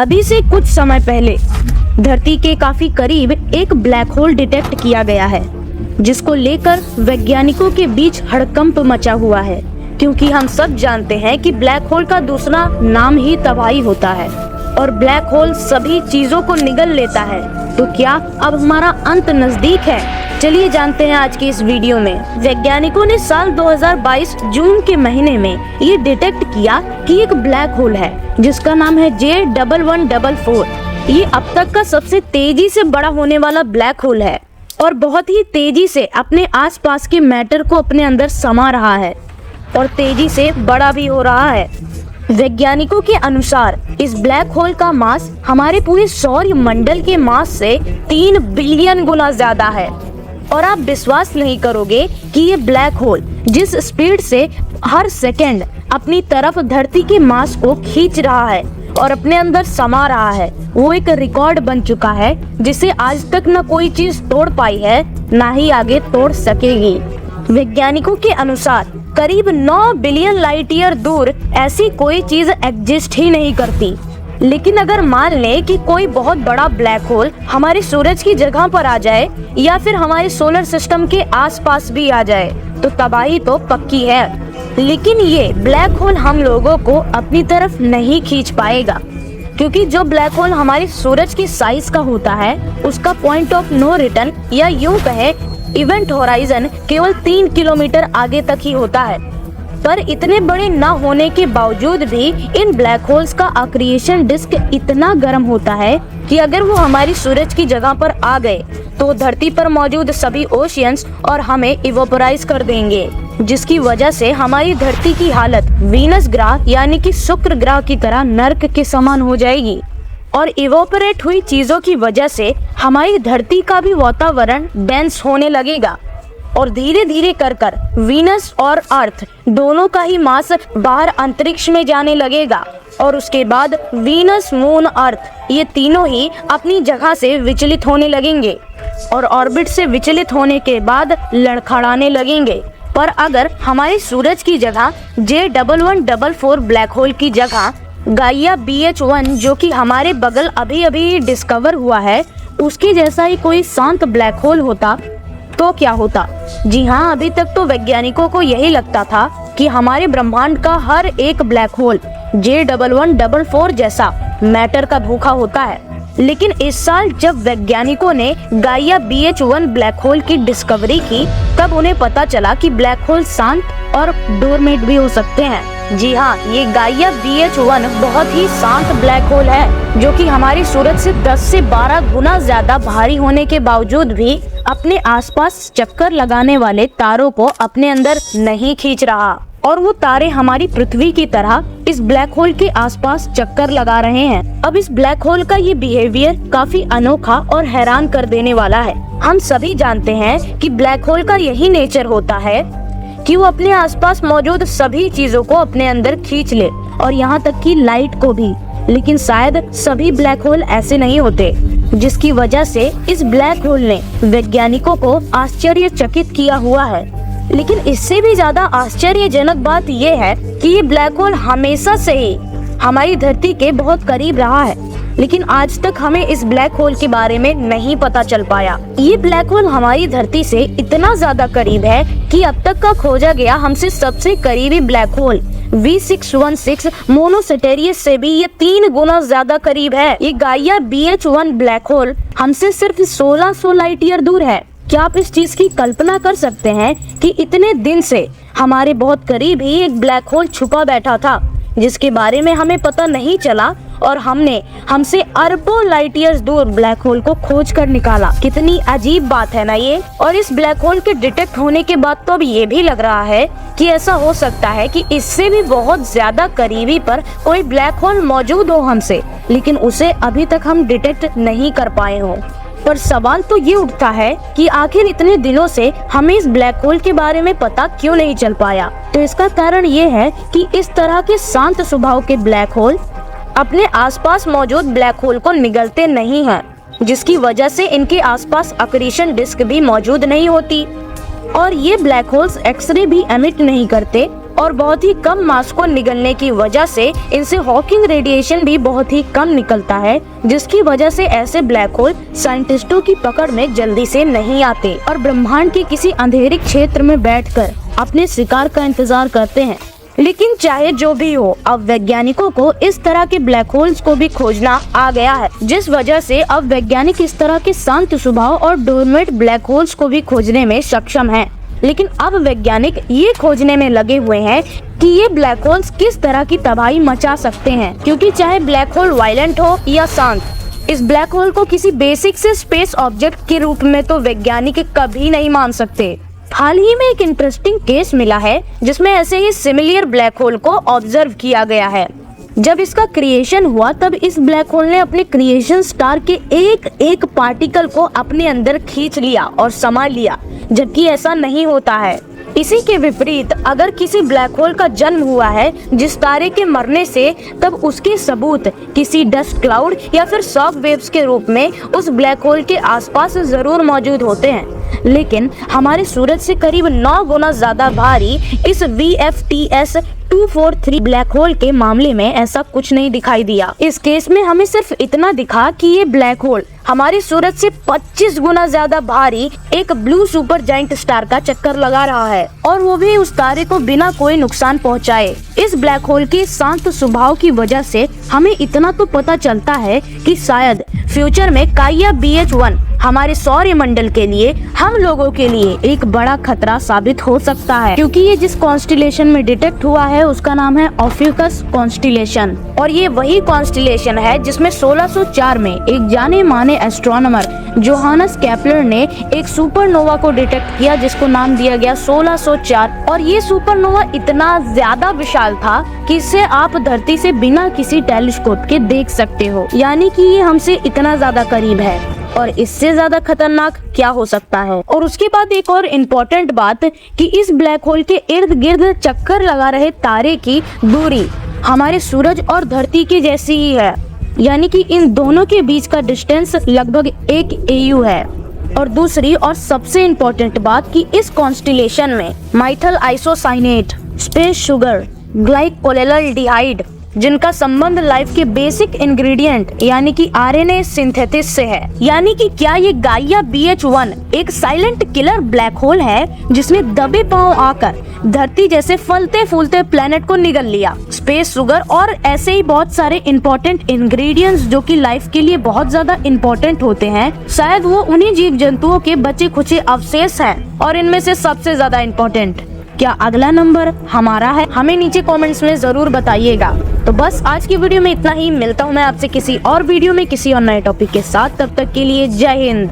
अभी से कुछ समय पहले धरती के काफी करीब एक ब्लैक होल डिटेक्ट किया गया है, जिसको लेकर वैज्ञानिकों के बीच हड़कंप मचा हुआ है। क्योंकि हम सब जानते हैं कि ब्लैक होल का दूसरा नाम ही तबाही होता है और ब्लैक होल सभी चीजों को निगल लेता है। तो क्या अब हमारा अंत नजदीक है? चलिए जानते हैं आज की इस वीडियो में। वैज्ञानिकों ने साल 2022 जून के महीने में ये डिटेक्ट किया कि एक ब्लैक होल है जिसका नाम है J1144। ये अब तक का सबसे तेजी से बड़ा होने वाला ब्लैक होल है और बहुत ही तेजी से अपने आसपास के मैटर को अपने अंदर समा रहा है और तेजी से बड़ा भी हो रहा है। वैज्ञानिकों के अनुसार इस ब्लैक होल का मास हमारे पूरे सौर मंडल के मास से 3 बिलियन गुना ज्यादा है। और आप विश्वास नहीं करोगे कि ये ब्लैक होल जिस स्पीड से हर सेकंड अपनी तरफ धरती के मास को खींच रहा है और अपने अंदर समा रहा है, वो एक रिकॉर्ड बन चुका है जिसे आज तक न कोई चीज तोड़ पाई है, ना ही आगे तोड़ सकेगी। वैज्ञानिकों के अनुसार करीब 9 बिलियन लाइट ईयर दूर ऐसी कोई चीज एग्जिस्ट ही नहीं करती। लेकिन अगर मान लें कि कोई बहुत बड़ा ब्लैक होल हमारे सूरज की जगह पर आ जाए या फिर हमारे सोलर सिस्टम के आसपास भी आ जाए तो तबाही तो पक्की है। लेकिन ये ब्लैक होल हम लोगों को अपनी तरफ नहीं खींच पाएगा, क्योंकि जो ब्लैक होल हमारे सूरज की साइज का होता है उसका पॉइंट ऑफ नो रिटर्न या यूं कहे इवेंट होराइजन केवल 3 किलोमीटर आगे तक ही होता है। पर इतने बड़े न होने के बावजूद भी इन ब्लैक होल्स का अक्रिएशन डिस्क इतना गर्म होता है कि अगर वो हमारी सूरज की जगह पर आ गए तो धरती पर मौजूद सभी ओशियंस और हमें इवोपराइज कर देंगे, जिसकी वजह से हमारी धरती की हालत वीनस ग्रह यानी कि शुक्र ग्रह की तरह नर्क के समान हो जाएगी। और इवोपरेट हुई चीजों की वजह से हमारी धरती का भी वातावरण डेंस होने लगेगा और धीरे धीरे कर वीनस और अर्थ दोनों का ही मास बाहर अंतरिक्ष में जाने लगेगा। और उसके बाद वीनस, मून, अर्थ ये तीनों ही अपनी जगह से विचलित होने लगेंगे और ऑर्बिट से विचलित होने के बाद लड़खड़ाने लगेंगे। पर अगर हमारे सूरज की जगह J1144 ब्लैक होल की जगह गाइया BH1 जो कि हमारे बगल अभी डिस्कवर हुआ है उसके जैसा ही कोई शांत ब्लैक होल होता तो क्या होता? जी हाँ, अभी तक तो वैज्ञानिकों को यही लगता था कि हमारे ब्रह्मांड का हर एक ब्लैक होल J1144 जैसा मैटर का भूखा होता है। लेकिन इस साल जब वैज्ञानिकों ने गाइया BH1 ब्लैक होल की डिस्कवरी की तब उन्हें पता चला कि ब्लैक होल शांत और डोरमेट भी हो सकते हैं। जी हाँ, ये गाइया BH1 बहुत ही शांत ब्लैक होल है जो कि हमारी सूरज से 10 से 12 गुना ज्यादा भारी होने के बावजूद भी अपने आसपास चक्कर लगाने वाले तारों को अपने अंदर नहीं खींच रहा और वो तारे हमारी पृथ्वी की तरह इस ब्लैक होल के आसपास चक्कर लगा रहे हैं। अब इस ब्लैक होल का ये बिहेवियर काफी अनोखा और हैरान कर देने वाला है। हम सभी जानते हैं कि ब्लैक होल का यही नेचर होता है कि वो अपने आसपास मौजूद सभी चीजों को अपने अंदर खींच ले और यहाँ तक कि लाइट को भी। लेकिन शायद सभी ब्लैक होल ऐसे नहीं होते, जिसकी वजह से इस ब्लैक होल ने वैज्ञानिकों को आश्चर्यचकित किया हुआ है। लेकिन इससे भी ज्यादा आश्चर्यजनक बात यह है कि ये ब्लैक होल हमेशा से ही हमारी धरती के बहुत करीब रहा है, लेकिन आज तक हमें इस ब्लैक होल के बारे में नहीं पता चल पाया। ये ब्लैक होल हमारी धरती से इतना ज्यादा करीब है कि अब तक का खोजा गया हमसे सबसे करीबी ब्लैक होल V616 मोनोसेटेरियस से भी ये 3 गुना ज्यादा करीब है। ये गाइया BH1 ब्लैक होल हमसे सिर्फ 1600 लाइट ईयर दूर है। क्या आप इस चीज की कल्पना कर सकते हैं कि इतने दिन से हमारे बहुत करीब ही एक ब्लैक होल छुपा बैठा था जिसके बारे में हमें पता नहीं चला और हमने हमसे अरबों लाइट ईयर्स दूर ब्लैक होल को खोज कर निकाला। कितनी अजीब बात है ना ये। और इस ब्लैक होल के डिटेक्ट होने के बाद तो अब ये भी लग रहा है कि ऐसा हो सकता है कि इससे भी बहुत ज्यादा करीबी पर कोई ब्लैक होल मौजूद हो हमसे, लेकिन उसे अभी तक हम डिटेक्ट नहीं कर पाए हो। पर सवाल तो ये उठता है कि आखिर इतने दिनों से हमें इस ब्लैक होल के बारे में पता क्यों नहीं चल पाया? तो इसका कारण ये है कि इस तरह के शांत स्वभाव के ब्लैक होल अपने आसपास मौजूद ब्लैक होल को निगलते नहीं हैं, जिसकी वजह से इनके आसपास अक्रीशन डिस्क भी मौजूद नहीं होती और ये ब्लैक होल्स एक्सरे भी एमिट नहीं करते और बहुत ही कम मास को निगलने की वजह से इनसे हॉकिंग रेडिएशन भी बहुत ही कम निकलता है, जिसकी वजह से ऐसे ब्लैक होल साइंटिस्टों की पकड़ में जल्दी से नहीं आते और ब्रह्मांड के किसी अंधेरे क्षेत्र में बैठकर अपने शिकार का इंतजार करते हैं। लेकिन चाहे जो भी हो, अब वैज्ञानिकों को इस तरह के ब्लैक होल्स को भी खोजना आ गया है, जिस वजह से अब वैज्ञानिक इस तरह के शांत स्वभाव और डोरमेट ब्लैक होल्स को भी खोजने में सक्षम हैं। लेकिन अब वैज्ञानिक ये खोजने में लगे हुए हैं कि ये ब्लैक होल्स किस तरह की तबाही मचा सकते हैं, क्योंकि चाहे ब्लैक होल वायलेंट हो या शांत, इस ब्लैक होल को किसी बेसिक से स्पेस ऑब्जेक्ट के रूप में तो वैज्ञानिक कभी नहीं मान सकते। हाल ही में एक इंटरेस्टिंग केस मिला है जिसमें ऐसे ही सिमिलर ब्लैक होल को ऑब्जर्व किया गया है। जब इसका क्रिएशन हुआ तब इस ब्लैक होल ने अपने क्रिएशन स्टार के एक एक पार्टिकल को अपने अंदर खींच लिया और समा लिया, जबकि ऐसा नहीं होता है। इसी के विपरीत अगर किसी ब्लैक होल का जन्म हुआ है जिस तारे के मरने से, तब उसके सबूत किसी डस्ट क्लाउड या फिर शॉक वेव्स के रूप में उस ब्लैक होल के आसपास जरूर मौजूद होते हैं। लेकिन हमारे सूरज से करीब 9 गुना ज्यादा भारी इस VFTS 243 ब्लैक होल के मामले में ऐसा कुछ नहीं दिखाई दिया। इस केस में हमें सिर्फ इतना दिखा कि ये ब्लैक होल हमारे सूरज से 25 गुना ज्यादा भारी एक ब्लू सुपर जायंट स्टार का चक्कर लगा रहा है, और वो भी उस तारे को बिना कोई नुकसान पहुंचाए। इस ब्लैक होल के शांत स्वभाव की वजह से हमें इतना तो पता चलता है कि शायद फ्यूचर में काइया BH1 हमारे सौरमंडल के लिए, हम लोगों के लिए एक बड़ा खतरा साबित हो सकता है, क्योंकि ये जिस कॉन्स्टिलेशन में डिटेक्ट हुआ है उसका नाम है ऑप्हिउकस कॉन्स्टिलेशन, और ये वही कॉन्स्टिलेशन है जिसमें 1604 में एक जाने माने एस्ट्रोनॉमर जोहानस केपलर ने एक सुपरनोवा को डिटेक्ट किया जिसको नाम दिया गया 1604। और ये सुपरनोवा इतना ज्यादा विशाल था कि इसे आप धरती से बिना किसी टेलीस्कोप के देख सकते हो, यानी कि ये हमसे इतना ज्यादा करीब है, और इससे ज्यादा खतरनाक क्या हो सकता है। और उसके बाद एक और इम्पोर्टेंट बात कि इस ब्लैक होल के इर्द गिर्द चक्कर लगा रहे तारे की दूरी हमारे सूरज और धरती की जैसी ही है, यानी कि इन दोनों के बीच का डिस्टेंस लगभग 1 AU है। और दूसरी और सबसे इम्पोर्टेंट बात कि इस कॉन्स्टिलेशन में माइथल आइसोसाइनेट, स्पेस शुगर, ग्लाइकोलेल्डिहाइड, जिनका संबंध लाइफ के बेसिक इंग्रेडिएंट यानी कि RNA सिंथेसिस से है। यानी कि क्या ये गाइया BH1 एक साइलेंट किलर ब्लैक होल है जिसने दबे पांव आकर धरती जैसे फलते फूलते प्लेनेट को निगल लिया। स्पेस शुगर और ऐसे ही बहुत सारे इम्पोर्टेंट इंग्रेडिएंट्स जो कि लाइफ के लिए बहुत ज्यादा इम्पोर्टेंट होते हैं, शायद वो उन्हीं जीव जंतुओं के बचे खुचे अवशेष हैं। और इनमें से सबसे ज्यादा इम्पोर्टेंट, क्या अगला नंबर हमारा है? हमें नीचे कमेंट्स में जरूर बताइएगा। तो बस आज की वीडियो में इतना ही। मिलता हूँ मैं आपसे किसी और वीडियो में किसी और नए टॉपिक के साथ। तब तक के लिए जय हिंद।